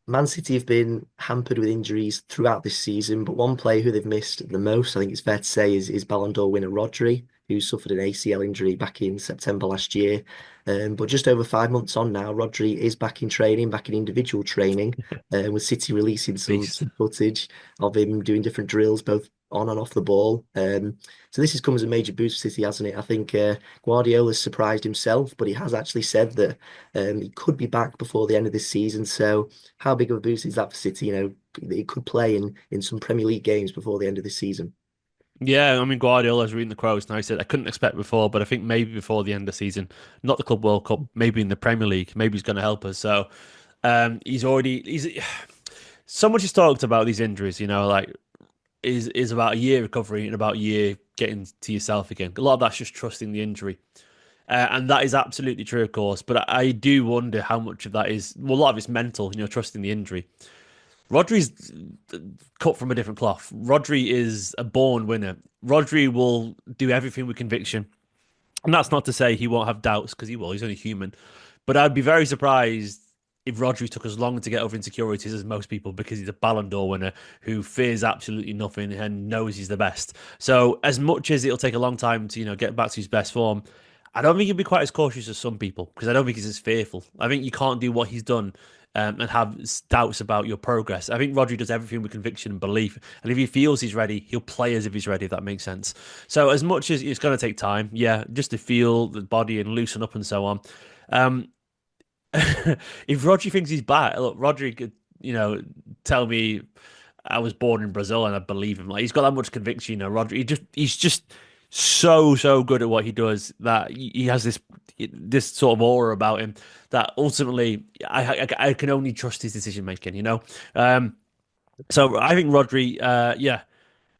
Man City have been hampered with injuries throughout this season, but one player who they've missed the most, I think it's fair to say, is Ballon d'Or winner Rodri, who suffered an ACL injury back in September last year. But just over 5 months on now, Rodri is back in training, back in individual training, with City releasing Beast. some footage of him doing different drills, both on and off the ball. So this has come as a major boost for City, hasn't it? I think Guardiola's surprised himself, but he has actually said that he could be back before the end of this season. So how big of a boost is that for City? He could play in some Premier League games before the end of this season. Yeah, I mean Guardiola's reading the quotes, and I said I couldn't expect before, but I think maybe before the end of the season, not the Club World Cup, maybe in the Premier League, maybe he's going to help us. So he's so much is talked about these injuries, like is about a year recovery and about a year getting to yourself again. A lot of that's just trusting the injury. And that is absolutely true, of course. But I do wonder how much of that is, well, a lot of it's mental, trusting the injury. Rodri's cut from a different cloth. Rodri is a born winner. Rodri will do everything with conviction. And that's not to say he won't have doubts, because he will. He's only human. But I'd be very surprised if Rodri took as long to get over insecurities as most people, because he's a Ballon d'Or winner who fears absolutely nothing and knows he's the best. So as much as it'll take a long time to, get back to his best form, I don't think he'll be quite as cautious as some people, because I don't think he's as fearful. I think you can't do what he's done and have doubts about your progress. I think Rodri does everything with conviction and belief. And if he feels he's ready, he'll play as if he's ready, if that makes sense. So as much as it's going to take time, yeah, just to feel the body and loosen up and so on. Um, if Rodri thinks he's back, look, Rodri could, tell me I was born in Brazil and I believe him. Like he's got that much conviction, Rodri. He's just so good at what he does that he has this sort of aura about him that ultimately I can only trust his decision making. So I think Rodri, yeah,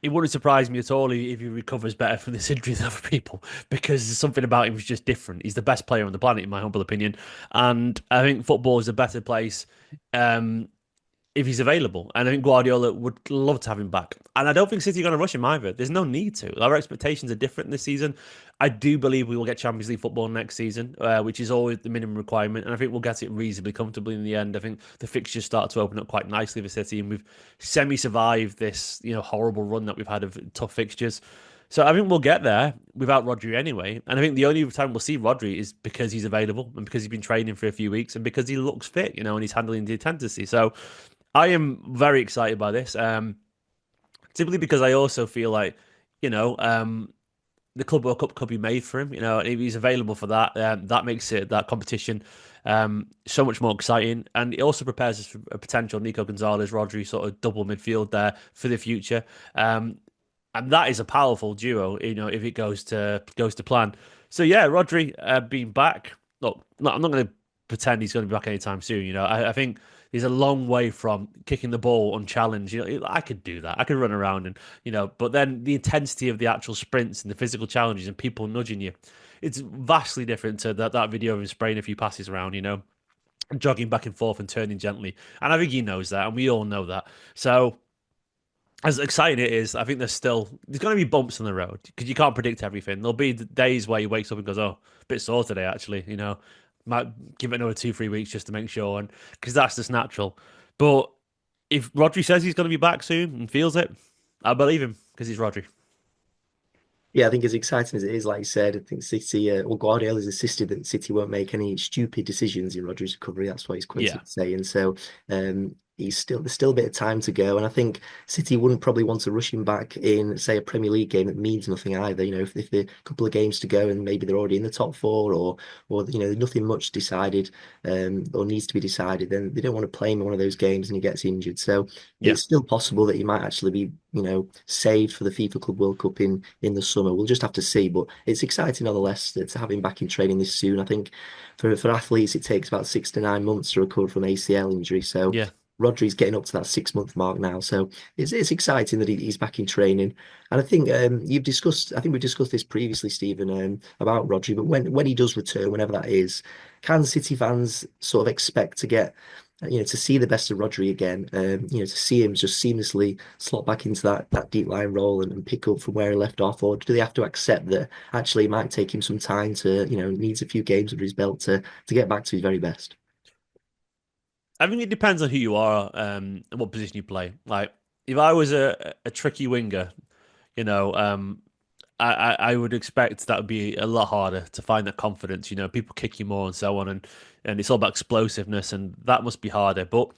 it wouldn't surprise me at all if he recovers better from this injury than other people, because there's something about him is just different. He's the best player on the planet, in my humble opinion, and I think football is a better place. Um, if he's available. And I think Guardiola would love to have him back. And I don't think City are going to rush him either. There's no need to. Our expectations are different this season. I do believe we will get Champions League football next season, which is always the minimum requirement. And I think we'll get it reasonably comfortably in the end. I think the fixtures start to open up quite nicely for City, and we've semi-survived this, horrible run that we've had of tough fixtures. So I think we'll get there without Rodri anyway. And I think the only time we'll see Rodri is because he's available and because he's been training for a few weeks and because he looks fit, and he's handling the intensity. So I am very excited by this. Simply because I also feel like, you know, um, the Club World Cup could be made for him. And if he's available for that, that makes that competition so much more exciting, and it also prepares us for a potential Nico Gonzalez, Rodri sort of double midfield there for the future. And that is a powerful duo, if it goes to plan. So yeah, Rodri being back. Look, I'm not going to pretend he's going to be back anytime soon. I think he's a long way from kicking the ball unchallenged. I could do that. I could run around and but then the intensity of the actual sprints and the physical challenges and people nudging you, it's vastly different to that video of him spraying a few passes around. Jogging back and forth and turning gently. And I think he knows that, and we all know that. So as exciting it is, I think there's going to be bumps on the road because you can't predict everything. There'll be days where he wakes up and goes, "Oh, a bit sore today, actually." Might give it another 2, 3 weeks just to make sure, and because that's just natural. But if Rodri says he's going to be back soon and feels it, I believe him because he's Rodri. Yeah, I think as exciting as it is, like you said, I think City, Guardiola's insisted that City won't make any stupid decisions in Rodri's recovery. That's what he's Yeah, quoted saying. So there's still a bit of time to go. And I think City wouldn't probably want to rush him back in, say, a Premier League game that means nothing either. If there are a couple of games to go and maybe they're already in the top four or nothing much decided or needs to be decided, then they don't want to play him in one of those games and he gets injured. So yeah. it's still possible that he might actually be, saved for the FIFA Club World Cup in the summer. We'll just have to see, but it's exciting nonetheless to have him back in training this soon. I think for athletes, it takes about 6 to 9 months to recover from ACL injury. So Yeah, Rodri's getting up to that 6 month mark now. So it's exciting that he's back in training. And I think I think we've discussed this previously, Stephen, about Rodri, but when he does return, whenever that is, can City fans sort of expect to get to see the best of Rodri again, to see him just seamlessly slot back into that deep line role and pick up from where he left off, or do they have to accept that actually it might take him some time to, needs a few games under his belt to get back to his very best? I think it depends on who you are, and what position you play. Like, if I was a tricky winger, you know, I would expect that would be a lot harder to find that confidence. You know, people kick you more and so on, and it's all about explosiveness, and that must be harder. But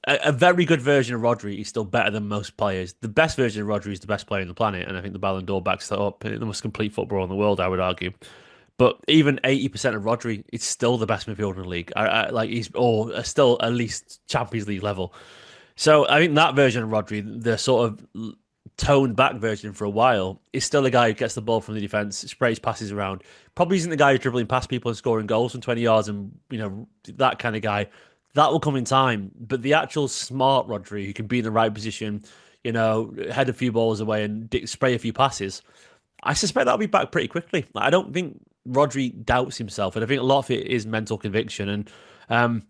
a very good version of Rodri is still better than most players. The best version of Rodri is the best player on the planet, and I think the Ballon d'Or backs that up. The most complete footballer in the world, I would argue. But even 80% of Rodri, it's still the best midfielder in the league. Like he's or still at least Champions League level. So I think that version of Rodri, the sort of toned back version for a while, is still a guy who gets the ball from the defense, sprays passes around. Probably isn't the guy who's dribbling past people and scoring goals from 20 yards and that kind of guy. That will come in time. But the actual smart Rodri who can be in the right position, head a few balls away and spray a few passes, I suspect that'll be back pretty quickly. I don't think Rodri doubts himself, and I think a lot of it is mental conviction. And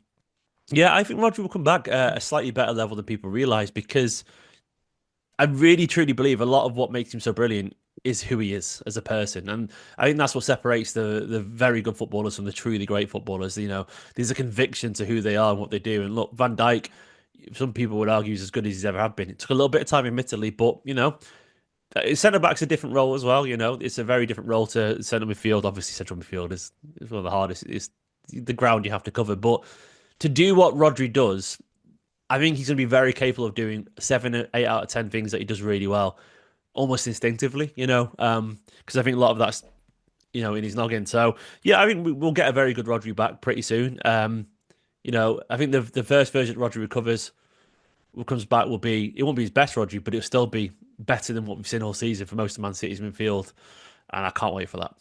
yeah, I think Rodri will come back at a slightly better level than people realize, because I really truly believe a lot of what makes him so brilliant is who he is as a person, and I think that's what separates the very good footballers from the truly great footballers. There's a conviction to who they are and what they do. And look, Van Dijk, some people would argue he's as good as he's ever have been. It took a little bit of time, admittedly, but centre back's a different role as well. It's a very different role to centre midfield. Obviously, central midfield is one of the hardest. It's the ground you have to cover, but to do what Rodri does, I think he's going to be very capable of doing 7, 8 out of 10 things that he does really well, almost instinctively. Because I think a lot of that's in his noggin. So yeah, I think we'll get a very good Rodri back pretty soon. I think the first version Rodri recovers, what comes back it won't be his best Rodri, but it'll still be better than what we've seen all season for most of Man City's midfield, and I can't wait for that.